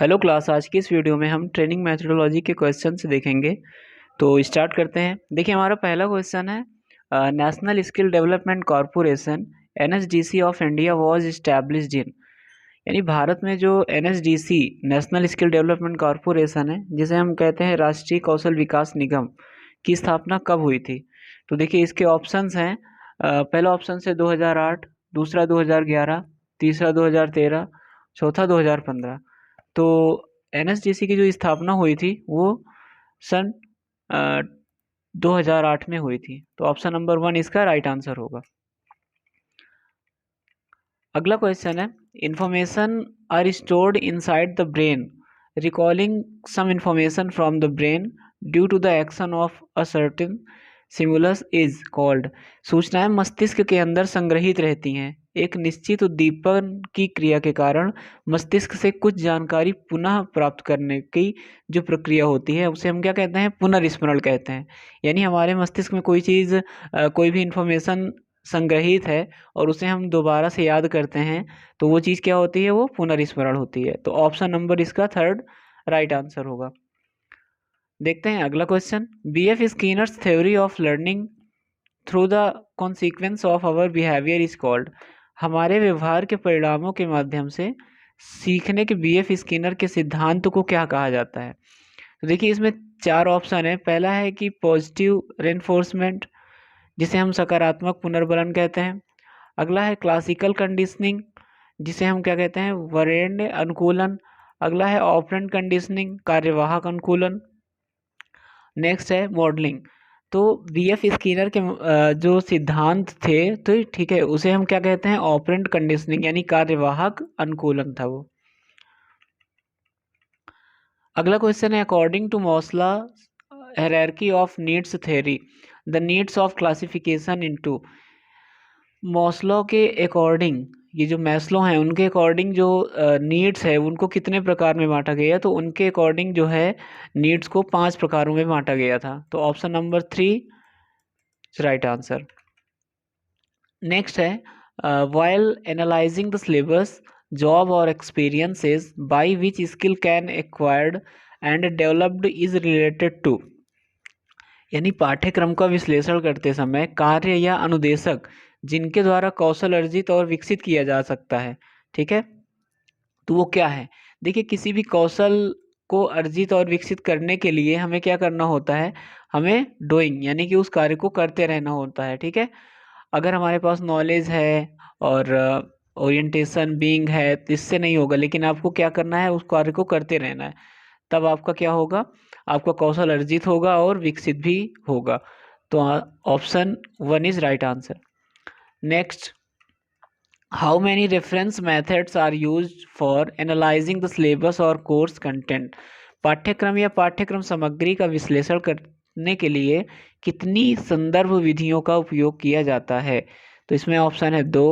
Hello class. आज की इस वीडियो में हम ट्रेनिंग मेथडोलॉजी के क्वेश्चन से देखेंगे। तो स्टार्ट करते हैं। देखिए, हमारा पहला क्वेश्चन है, national skill development corporation NSDC of India was established in. यानी भारत में जो NSDC national skill development corporation है, जिसे हम कहते हैं राष्ट्रीय कौशल विकास निगम, की स्थापना कब हुई थी। तो देखिए, इसके ऑप्शंस हैं। पहला ऑप्शन है 2008, दूसरा 2011, तीसरा 2013, चौथा 2015। तो एनएसडीसी की जो स्थापना हुई थी वो सन 2008 में हुई थी। तो ऑप्शन नंबर 1 इसका राइट आंसर होगा। अगला क्वेश्चन है, information are stored inside the brain recalling some information from the brain due to the action of a certain stimulus is called. सूचनाएं मस्तिष्क के अंदर संग्रहित रहती हैं। एक निश्चित उद्दीपन की क्रिया के कारण मस्तिष्क से कुछ जानकारी पुनः प्राप्त करने की जो प्रक्रिया होती है उसे हम क्या कहते हैं, पुनर्स्मरण कहते हैं। यानी हमारे मस्तिष्क में कोई चीज़, कोई भी इंफॉर्मेशन संग्रहित है और उसे हम दोबारा से याद करते हैं, तो वो चीज़ क्या होती है, वो पुनर्स्मरण होती है। तो ऑप्शन नंबर इसका थर्ड राइट आंसर होगा। देखते हैं अगला question, BF Skinner's theory of learning through the consequence of our behaviour is called. हमारे व्यवहार के परिणामों के माध्यम से सीखने के बीएफ स्किनर के सिद्धांत को क्या कहा जाता है। तो देखिए, इसमें चार ऑप्शन है। पहला है कि पॉजिटिव रेनफोर्समेंट, जिसे हम सकारात्मक पुनर्बलन कहते हैं। अगला है क्लासिकल कंडीशनिंग, जिसे हम क्या कहते हैं, वरेण्य अनुकूलन। अगला है ऑपरेंट कंडीशनिंग, कार्यवाहक अनुकूलन। नेक्स्ट है मॉडलिंग। तो बीएफ स्किनर के जो सिद्धांत थे, तो ठीक है, उसे हम क्या कहते हैं, ऑपरेंट कंडीशनिंग, यानी कार्यवाहक अनुकूलन था वो। अगला क्वेश्चन है, according to Maslow hierarchy of needs theory the needs of classification into. Maslow के अकॉर्डिंग, ये जो मैस्लो हैं उनके अकॉर्डिंग जो नीड्स है उनको कितने प्रकार में बांटा गया, तो उनके अकॉर्डिंग जो है नीड्स को 5 प्रकारों में बांटा गया था। तो option number 3 right answer. Next है, while analysing the syllabus job और experiences by which skill can acquired and developed is related to. यानी पाठ्यक्रम का विश्लेषण करते समय कार्य या अनुदेशक जिनके द्वारा कौशल अर्जित और विकसित किया जा सकता है, ठीक है, तो वो क्या है। देखिए, किसी भी कौशल को अर्जित और विकसित करने के लिए हमें क्या करना होता है, हमें डूइंग यानी कि उस कार्य को करते रहना होता है, ठीक है। अगर हमारे पास नॉलेज है और ओरिएंटेशन बीइंग है तो इससे नहीं होगा, लेकिन आपको क्या करना है, उस कार्य को करते रहना है। तब आपका क्या होगा, आपका कौशल अर्जित होगा और विकसित भी होगा। तो option 1 is right answer. Next, how many reference methods are used for analysing the syllabus और कोर्स कंटेंट। पाठ्यक्रम या पाठ्यक्रम सामग्री का विश्लेषण करने के लिए कितनी संदर्भ विधियों का उपयोग किया जाता है। तो इसमें ऑप्शन है 2,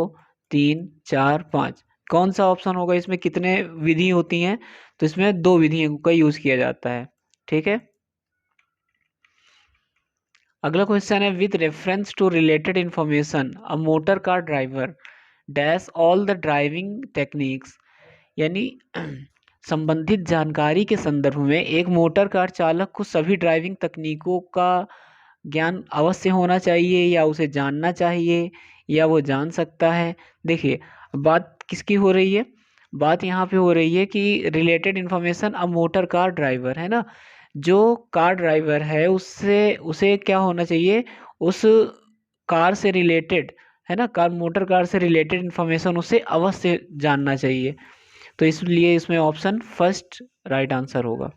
3, 4, 5। कौन सा ऑप्शन होगा, इसमें कितने विधि होती हैं, तो इसमें 2 विधियों का यूज किया जाता है, ठीक है। अगला क्वेश्चन है, with reference to related information a motor car driver dash all the driving techniques. यानी संबंधित जानकारी के संदर्भ में एक मोटर कार चालक को सभी ड्राइविंग तकनीकों का ज्ञान अवश्य होना चाहिए, या उसे जानना चाहिए, या वो जान सकता है। देखिए, बात किसकी हो रही है, बात यहाँ पे हो रही है कि related information a motor car driver है ना। जो कार ड्राइवर है उससे उसे क्या होना चाहिए, उस कार से रिलेटेड, है ना, कार मोटर कार से रिलेटेड इंफॉर्मेशन उसे अवश्य जानना चाहिए। तो इसलिए इसमें ऑप्शन फर्स्ट राइट आंसर होगा।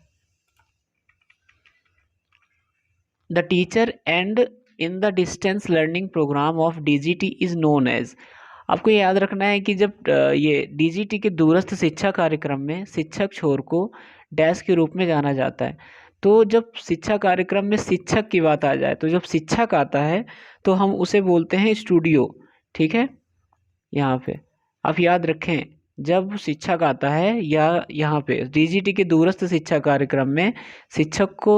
The teacher and in the distance learning program of DGT is known as. आपको ये याद रखना है कि जब ये डीजीटी के दूरस्थ शिक्षा कार्यक्रम में शिक्षक छोर को डैश के रूप में जाना जाता है। तो जब शिक्षा कार्यक्रम में शिक्षक की बात आ जाए, तो जब शिक्षक आता है तो हम उसे बोलते हैं स्टूडियो, ठीक है। यहाँ पे आप याद रखें, जब शिक्षक आता है या यहाँ पे डीजीटी के दूरस्थ शिक्षा कार्यक्रम में शिक्षक को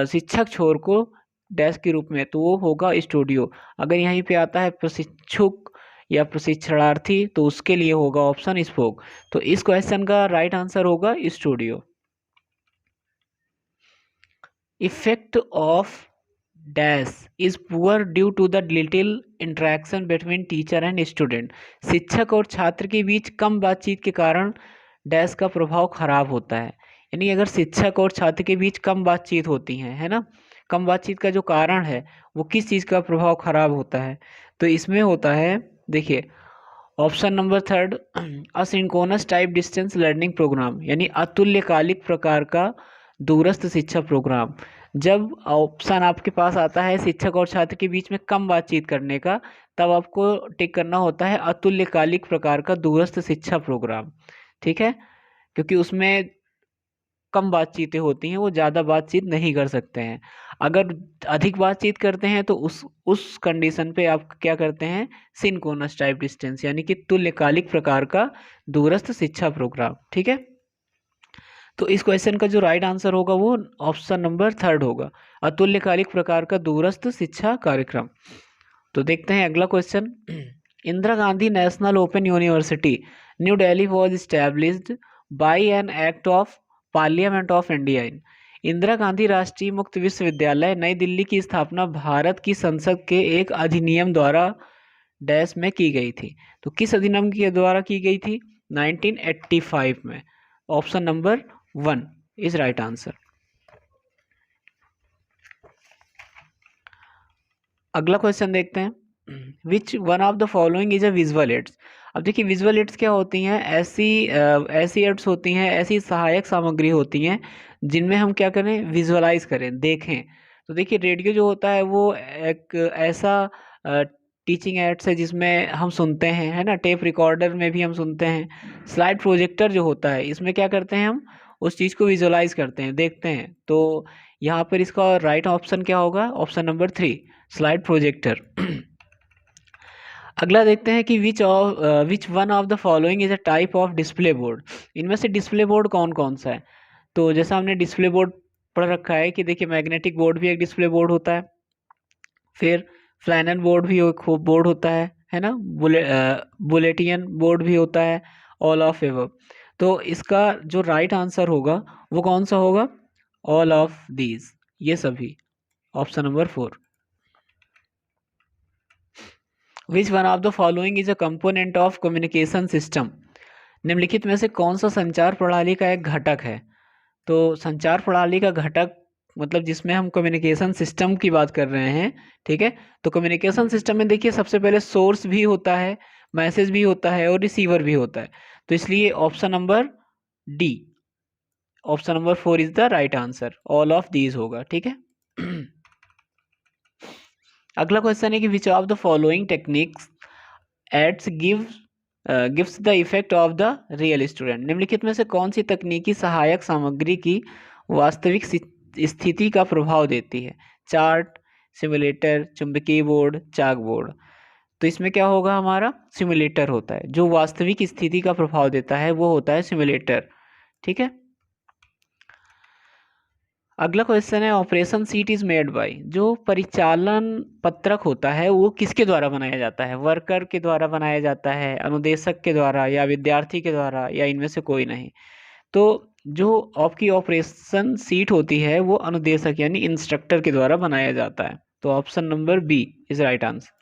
शिक्षक छोर को डैश के रूप में, तो वो होगा स्टूडियो। अगर यहीं पे आता है प्रशिक्षुक या प्रशिक्षणार्थी, तो उसके लिए होगा ऑप्शन स्पोक। तो इस क्वेश्चन का राइट आंसर होगा studio. Effect of dash is poor due to the little interaction between teacher and student. शिक्षक और छात्र के बीच कम बातचीत के कारण डैश का प्रभाव खराब होता है। यानी अगर शिक्षक और छात्र के बीच कम बातचीत होती है ना, कम बातचीत का जो कारण है वो किस चीज़ का प्रभाव खराब होता है, तो इसमें होता है, देखिए option number third, asynchronous type distance learning program, यानी अतुल्यकालिक प्रकार का दूरस्थ शिक्षा प्रोग्राम। जब ऑप्शन आपके पास आता है शिक्षक और छात्र के बीच में कम बातचीत करने का, तब आपको टिक करना होता है अतुल्यकालिक प्रकार का दूरस्थ शिक्षा प्रोग्राम। ठीक है, क्योंकि उसमें कम बातचीतें होती हैं, वो ज़्यादा बातचीत नहीं कर सकते हैं। अगर अधिक बातचीत करते हैं तो उस कंडीशन पे आप क्या करते हैं, सिंक्रोनस टाइप डिस्टेंस, यानी कि तुल्यकालिक प्रकार का दूरस्थ शिक्षा प्रोग्राम। ठीक है, तो इस क्वेश्चन का जो राइट आंसर होगा वो ऑप्शन नंबर थर्ड होगा, अतुल्यकालिक प्रकार का दूरस्थ शिक्षा कार्यक्रम। तो देखते हैं अगला question. Indira Gandhi national open university new Delhi was established bye an act of parliament of India in. Indira Gandhi राष्ट्रीय मुक्त विश्वविद्यालय नई दिल्ली की स्थापना भारत की संसद के एक अधिनियम द्वारा डैश में की गई थी। तो किस अधिनियम के द्वारा की गई थी, 1985 में। Option number 1 is right answer. अगला क्वेश्चन देखते हैं। विच one of the following is a visual aids. अब देखिए विजुअल एड्स क्या होती हैं, ऐसी एड्स होती हैं, ऐसी सहायक सामग्री होती हैं जिनमें हम क्या करें, विजुअलाइज करें, देखें। तो देखिए रेडियो जो होता है वो एक ऐसा टीचिंग एड्स है जिसमें हम सुनते हैं, है ना, टेप रिकॉर्डर में भी हम सुनते हैं। स्लाइड प्रोजेक्टर जो होता है इसमें क्या करते हैं, हम उस चीज़ को विजुअलाइज करते हैं, देखते हैं। तो यहाँ पर इसका राइट ऑप्शन क्या होगा, ऑप्शन नंबर 3 स्लाइड प्रोजेक्टर। अगला देखते हैं कि विच one of the following is a type of display board. इनमें से डिस्प्ले बोर्ड कौन कौन सा है। तो जैसा हमने डिस्प्ले बोर्ड पढ़ रखा है कि देखिए मैग्नेटिक बोर्ड भी एक डिस्प्ले बोर्ड होता है, फिर फ्लैनल बोर्ड भी एक बोर्ड होता है ना, बुलेटियन बोर्ड भी होता है, ऑल ऑफ एबव। तो इसका जो राइट आंसर होगा वो कौन सा होगा, ऑल ऑफ दीज, ये सभी, option number 4। Which one of the following is a component of communication system. निम्नलिखित में से कौन सा संचार प्रणाली का एक घटक है। तो संचार प्रणाली का घटक मतलब जिसमें हम कम्युनिकेशन सिस्टम की बात कर रहे हैं, ठीक है। तो कम्युनिकेशन सिस्टम में देखिए सबसे पहले सोर्स भी होता है, मैसेज भी होता है और रिसीवर भी होता है। तो इसलिए option number D, option number 4 is the right answer, all of these होगा। ठीक है। अगला क्वेश्चन है कि which of the following techniques aids gives the effect of the real student. निम्नलिखित में से कौन सी तकनीकी सहायक सामग्री की वास्तविक स्थिति का प्रभाव देती है। चार्ट, सिमुलेटर, चुंबकीय बोर्ड, चाक बोर्ड। तो इसमें क्या होगा, हमारा सिमुलेटर होता है, जो वास्तविक स्थिति का प्रभाव देता है वो होता है सिमुलेटर। ठीक है। अगला क्वेश्चन है operation seat is made by. जो परिचालन पत्रक होता है वो किसके द्वारा बनाया जाता है, वर्कर के द्वारा बनाया जाता है, अनुदेशक के द्वारा, या विद्यार्थी के द्वारा, या इनमें से कोई नहीं। तो जो आपकी ऑपरेशन सीट होती है वो अनुदेशक यानी इंस्ट्रक्टर के द्वारा बनाया जाता है। तो option number B is right answer.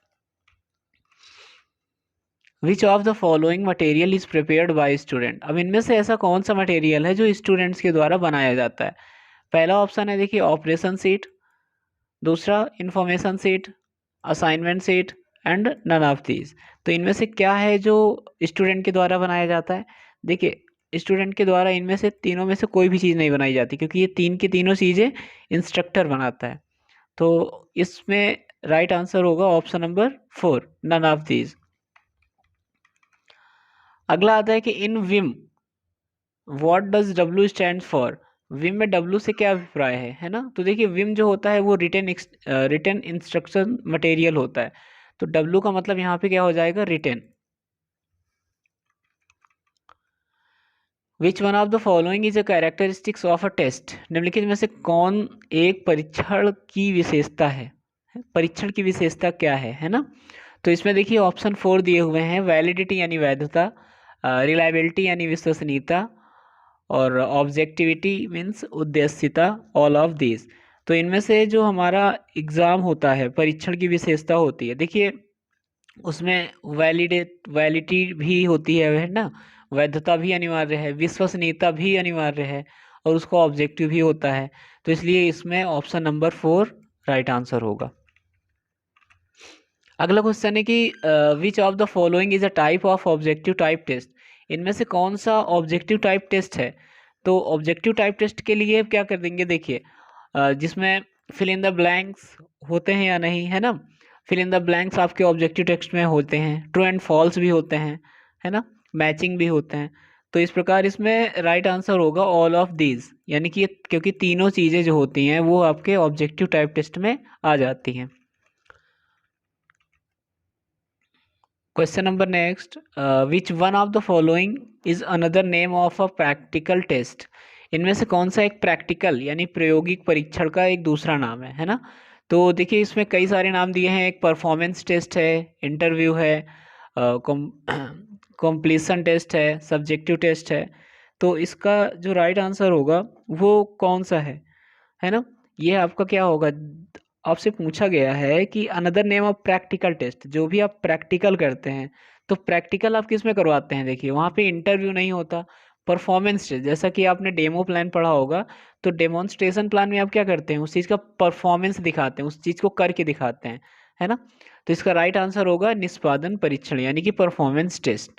Which of the following material is prepared by student. अब इनमें से ऐसा कौन सा मटेरियल है जो स्टूडेंट्स के द्वारा बनाया जाता है। पहला ऑप्शन है देखिए ऑपरेशन सीट, दूसरा information sheet, assignment sheet and none of these. तो इनमें से क्या है जो स्टूडेंट के द्वारा बनाया जाता है। देखिए स्टूडेंट के द्वारा इनमें से तीनों में से कोई भी चीज़ नहीं बनाई जाती, क्योंकि ये तीन की तीनों चीज़ें इंस्ट्रक्टर बनाता है। तो इसमें राइट आंसर होगा option number 4 none of these. अगला आता है कि इन विम what does W stand for. विम में डब्ल्यू से क्या अभिप्राय है ना। तो देखिए विम जो होता है वो रिटन इंस्ट्रक्शन मटेरियल होता है। तो डब्ल्यू का मतलब यहाँ पे क्या हो जाएगा, written. Which one of the following is a characteristics of a test. निम्नलिखित में से कौन एक परीक्षण की विशेषता है, परीक्षण की विशेषता क्या है ना। तो इसमें देखिए ऑप्शन 4 दिए हुए हैं, वैलिडिटी यानी वैधता, रिलायबिलिटी यानी विश्वसनीयता, और ऑब्जेक्टिविटी मीन्स उद्देश्यता, ऑल ऑफ दिस। तो इनमें से जो हमारा एग्ज़ाम होता है, परीक्षण की विशेषता होती है, देखिए उसमें वैलिडिटी भी होती है ना, वैधता भी अनिवार्य है, विश्वसनीयता भी अनिवार्य है, और उसका ऑब्जेक्टिव भी होता है। तो इसलिए इसमें ऑप्शन नंबर 4 राइट आंसर होगा। अगला क्वेश्चन है कि which of the following is a type of objective type test. इनमें से कौन सा ऑब्जेक्टिव टाइप टेस्ट है। तो ऑब्जेक्टिव टाइप टेस्ट के लिए क्या कर देंगे, देखिए जिसमें फिल इन द ब्लैंक्स होते हैं या नहीं, है ना, फिल इन द ब्लैंक्स आपके ऑब्जेक्टिव टेक्स्ट में होते हैं, ट्रू एंड फॉल्स भी होते हैं, है ना, मैचिंग भी होते हैं। तो इस प्रकार इसमें राइट आंसर होगा ऑल ऑफ दीज, यानी कि क्योंकि तीनों चीज़ें जो होती हैं वो आपके ऑब्जेक्टिव टाइप टेस्ट में आ जाती हैं। Question number next, which one of the following is another name of a practical test. इनमें से कौन सा एक प्रैक्टिकल यानी प्रायोगिक परीक्षण का एक दूसरा नाम है ना। तो देखिए इसमें कई सारे नाम दिए हैं, एक परफॉर्मेंस टेस्ट है, इंटरव्यू है, कॉम्प्लीशन टेस्ट है, सब्जेक्टिव टेस्ट है। तो इसका जो राइट आंसर होगा वो कौन सा है ना, ये आपका क्या होगा, आपसे पूछा गया है कि another name of practical test, जो भी आप प्रैक्टिकल करते हैं तो प्रैक्टिकल आप किस में करवाते हैं, देखिए वहाँ पे इंटरव्यू नहीं होता। परफॉर्मेंस टेस्ट, जैसा कि आपने डेमो प्लान पढ़ा होगा, तो डेमोन्स्ट्रेशन प्लान में आप क्या करते हैं, उस चीज़ का परफॉर्मेंस दिखाते हैं, उस चीज़ को करके दिखाते हैं, है ना। तो इसका राइट आंसर होगा निष्पादन परीक्षण यानी कि परफॉर्मेंस टेस्ट।